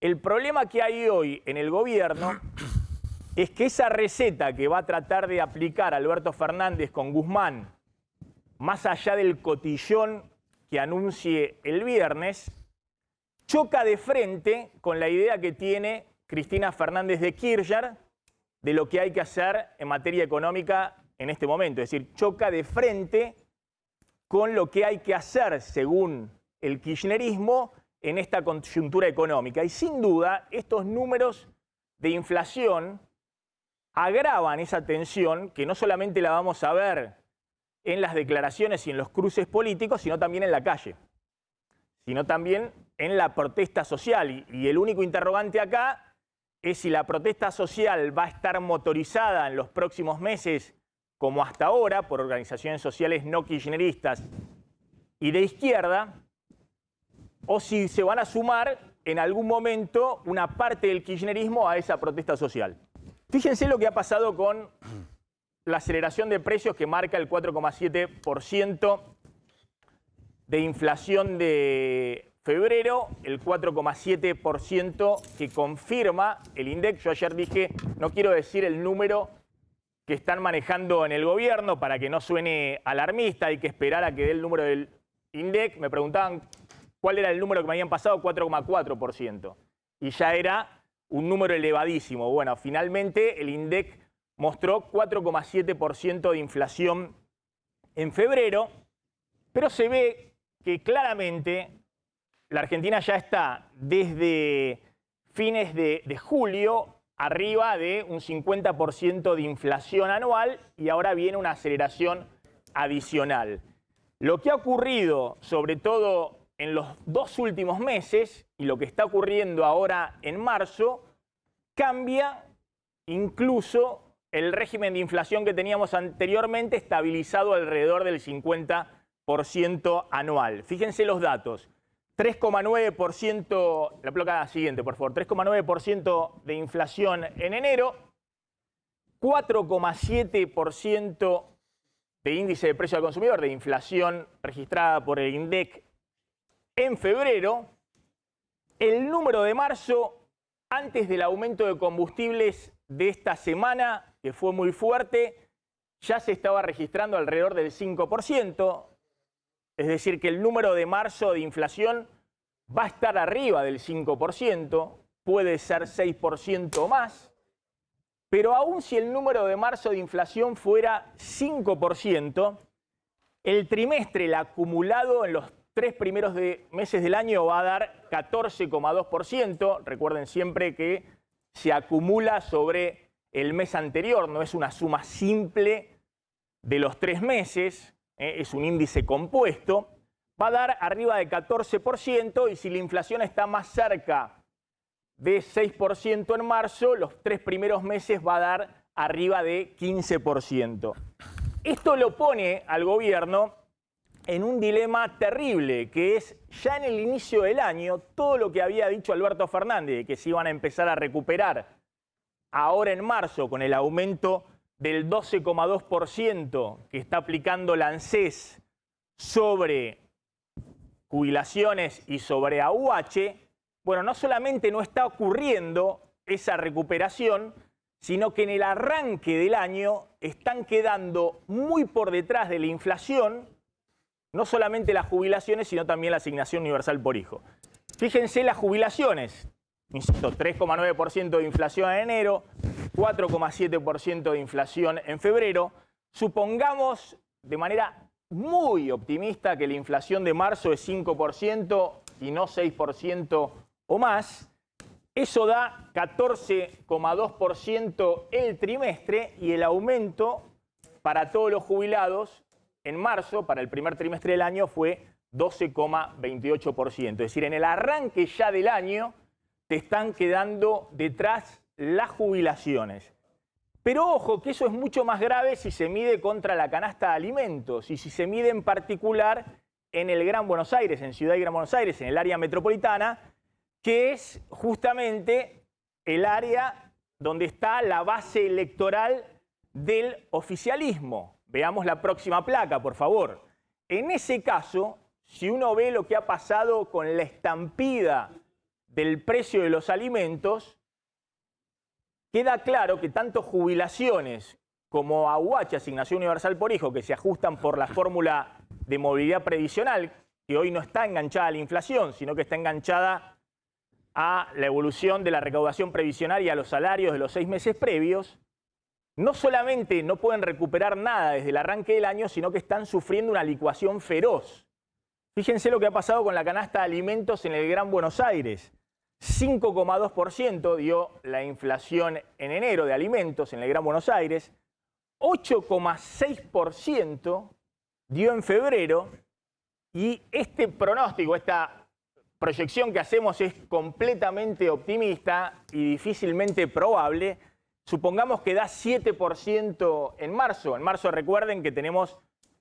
El problema que hay hoy en el gobierno es que esa receta que va a tratar de aplicar Alberto Fernández con Guzmán, más allá del cotillón que anuncie el viernes, choca de frente con la idea que tiene Cristina Fernández de Kirchner de lo que hay que hacer en materia económica en este momento. Es decir, choca de frente con lo que hay que hacer, según el kirchnerismo, en esta coyuntura económica. Y sin duda, estos números de inflación agravan esa tensión, que no solamente la vamos a ver en las declaraciones y en los cruces políticos, sino también en la calle, sino también en la protesta social. Y el único interrogante acá es si la protesta social va a estar motorizada en los próximos meses, como hasta ahora, por organizaciones sociales no kirchneristas y de izquierda, o si se van a sumar en algún momento una parte del kirchnerismo a esa protesta social. Fíjense lo que ha pasado con la aceleración de precios que marca el 4,7% de inflación de febrero, el 4,7% que confirma el INDEC. Yo ayer dije, no quiero decir el número que están manejando en el gobierno para que no suene alarmista, hay que esperar a que dé el número del INDEC. Me preguntaban cuál era el número que me habían pasado, 4,4%. Y ya era un número elevadísimo. Bueno, finalmente el INDEC mostró 4,7% de inflación en febrero, pero se ve que claramente la Argentina ya está desde fines de julio arriba de un 50% de inflación anual y ahora viene una aceleración adicional. Lo que ha ocurrido, sobre todo en los 2 últimos meses, y lo que está ocurriendo ahora en marzo, cambia incluso el régimen de inflación que teníamos anteriormente, estabilizado alrededor del 50% anual. Fíjense los datos. 3,9%, la placa siguiente, por favor, 3,9% de inflación en enero, 4,7% de índice de precio al consumidor, de inflación registrada por el INDEC en febrero. El número de marzo, antes del aumento de combustibles de esta semana, que fue muy fuerte, ya se estaba registrando alrededor del 5%. Es decir, que el número de marzo de inflación va a estar arriba del 5%, puede ser 6% más, pero aún si el número de marzo de inflación fuera 5%, el trimestre, el acumulado en los 3 primeros meses del año va a dar 14,2%. Recuerden siempre que se acumula sobre el mes anterior, no es una suma simple de los 3 meses. Es un índice compuesto, va a dar arriba de 14%, y si la inflación está más cerca de 6% en marzo, los 3 primeros meses va a dar arriba de 15%. Esto lo pone al gobierno en un dilema terrible, que es ya en el inicio del año, todo lo que había dicho Alberto Fernández, que se iban a empezar a recuperar ahora en marzo con el aumento del 12,2% que está aplicando la ANSES sobre jubilaciones y sobre AUH, bueno, no solamente no está ocurriendo esa recuperación, sino que en el arranque del año están quedando muy por detrás de la inflación, no solamente las jubilaciones, sino también la asignación universal por hijo. Fíjense las jubilaciones, insisto, 3,9% de inflación en enero, 4,7% de inflación en febrero. Supongamos de manera muy optimista que la inflación de marzo es 5% y no 6% o más. Eso da 14,2% el trimestre, y el aumento para todos los jubilados en marzo, para el primer trimestre del año, fue 12,28%. Es decir, en el arranque ya del año te están quedando detrás las jubilaciones. Pero ojo, que eso es mucho más grave si se mide contra la canasta de alimentos y si se mide en particular en el Gran Buenos Aires, en Ciudad y Gran Buenos Aires, en el área metropolitana, que es justamente el área donde está la base electoral del oficialismo. Veamos la próxima placa, por favor. En ese caso, si uno ve lo que ha pasado con la estampida del precio de los alimentos, queda claro que tanto jubilaciones como AUH, Asignación Universal por Hijo, que se ajustan por la fórmula de movilidad previsional, que hoy no está enganchada a la inflación, sino que está enganchada a la evolución de la recaudación previsional y a los salarios de los 6 meses previos, no solamente no pueden recuperar nada desde el arranque del año, sino que están sufriendo una licuación feroz. Fíjense lo que ha pasado con la canasta de alimentos en el Gran Buenos Aires. 5,2% dio la inflación en enero de alimentos en el Gran Buenos Aires, 8,6% dio en febrero, y este pronóstico, esta proyección que hacemos es completamente optimista y difícilmente probable. Supongamos que da 7% en marzo. En marzo recuerden que tenemos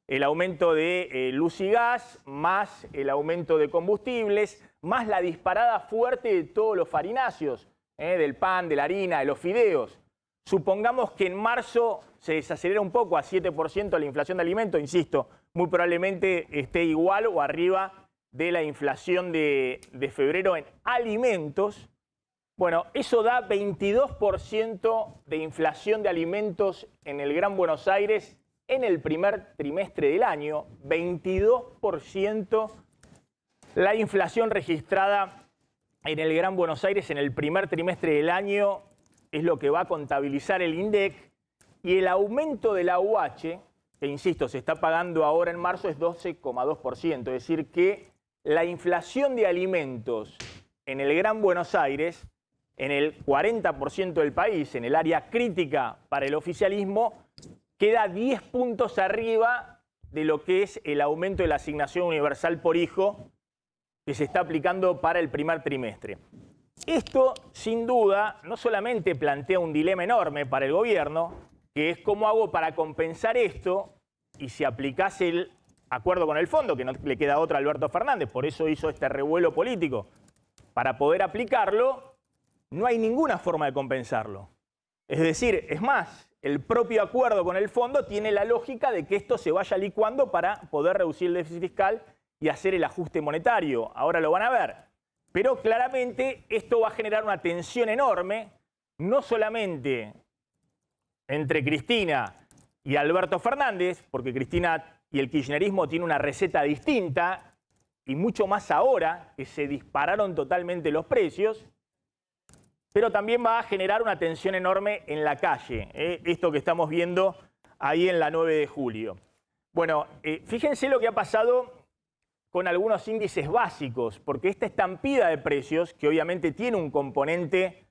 el aumento de luz y gas, más el aumento de combustibles, más la disparada fuerte de todos los farináceos, del pan, de la harina, de los fideos. Supongamos que en marzo se desacelera un poco a 7% la inflación de alimentos, insisto, muy probablemente esté igual o arriba de la inflación de febrero en alimentos. Bueno, eso da 22% de inflación de alimentos en el Gran Buenos Aires en el primer trimestre del año. 22% la inflación registrada en el Gran Buenos Aires en el primer trimestre del año es lo que va a contabilizar el INDEC. Y el aumento de la AUH, que insisto, se está pagando ahora en marzo, es 12,2%. Es decir, que la inflación de alimentos en el Gran Buenos Aires, en el 40% del país, en el área crítica para el oficialismo, queda 10 puntos arriba de lo que es el aumento de la Asignación Universal por Hijo que se está aplicando para el primer trimestre. Esto, sin duda, no solamente plantea un dilema enorme para el gobierno, que es cómo hago para compensar esto, y si aplicase el acuerdo con el fondo, que no le queda otra a Alberto Fernández, por eso hizo este revuelo político, para poder aplicarlo, no hay ninguna forma de compensarlo. Es decir, es más, el propio acuerdo con el fondo tiene la lógica de que esto se vaya licuando para poder reducir el déficit fiscal y hacer el ajuste monetario. Ahora lo van a ver. Pero claramente esto va a generar una tensión enorme, no solamente entre Cristina y Alberto Fernández, porque Cristina y el kirchnerismo tienen una receta distinta, y mucho más ahora que se dispararon totalmente los precios, pero también va a generar una tensión enorme en la calle, esto que estamos viendo ahí en la 9 de julio. Bueno, fíjense lo que ha pasado con algunos índices básicos, porque esta estampida de precios, que obviamente tiene un componente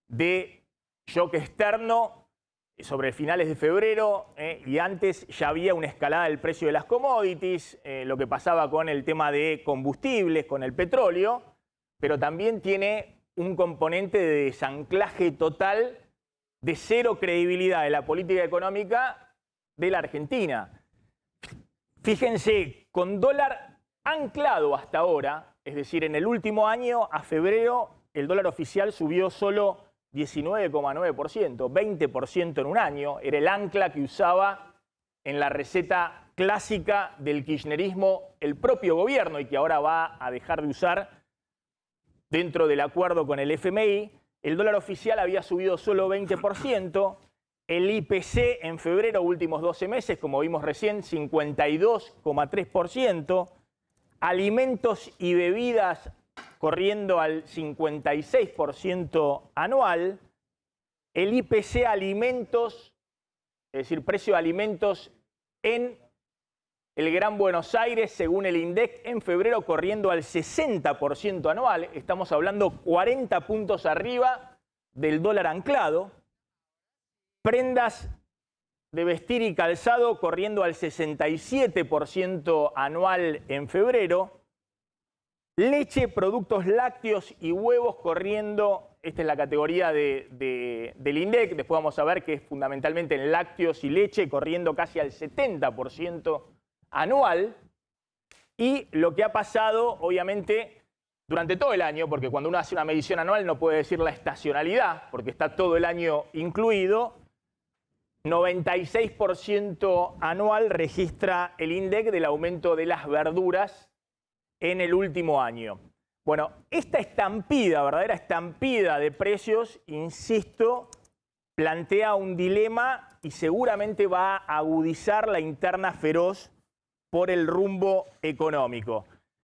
de shock externo sobre finales de febrero, y antes ya había una escalada del precio de las commodities, lo que pasaba con el tema de combustibles, con el petróleo, pero también tiene un componente de desanclaje total, de cero credibilidad de la política económica de la Argentina. Fíjense, con dólar anclado hasta ahora, es decir, en el último año, a febrero, el dólar oficial subió solo 19,9%, 20% en un año. Era el ancla que usaba en la receta clásica del kirchnerismo el propio gobierno y que ahora va a dejar de usar dentro del acuerdo con el FMI. El dólar oficial había subido solo 20%. El IPC en febrero, últimos 12 meses, como vimos recién, 52,3%. Alimentos y bebidas corriendo al 56% anual. El IPC alimentos, es decir, precio de alimentos en el Gran Buenos Aires, según el INDEC, en febrero corriendo al 60% anual. Estamos hablando 40 puntos arriba del dólar anclado. Prendas de vestir y calzado corriendo al 67% anual en febrero. Leche, productos lácteos y huevos corriendo, esta es la categoría del INDEC, después vamos a ver que es fundamentalmente en lácteos y leche, corriendo casi al 70% anual. Y lo que ha pasado, obviamente, durante todo el año, porque cuando uno hace una medición anual no puede decir la estacionalidad, porque está todo el año incluido, 96% anual registra el INDEC del aumento de las verduras en el último año. Bueno, esta estampida, verdadera estampida de precios, insisto, plantea un dilema y seguramente va a agudizar la interna feroz por el rumbo económico.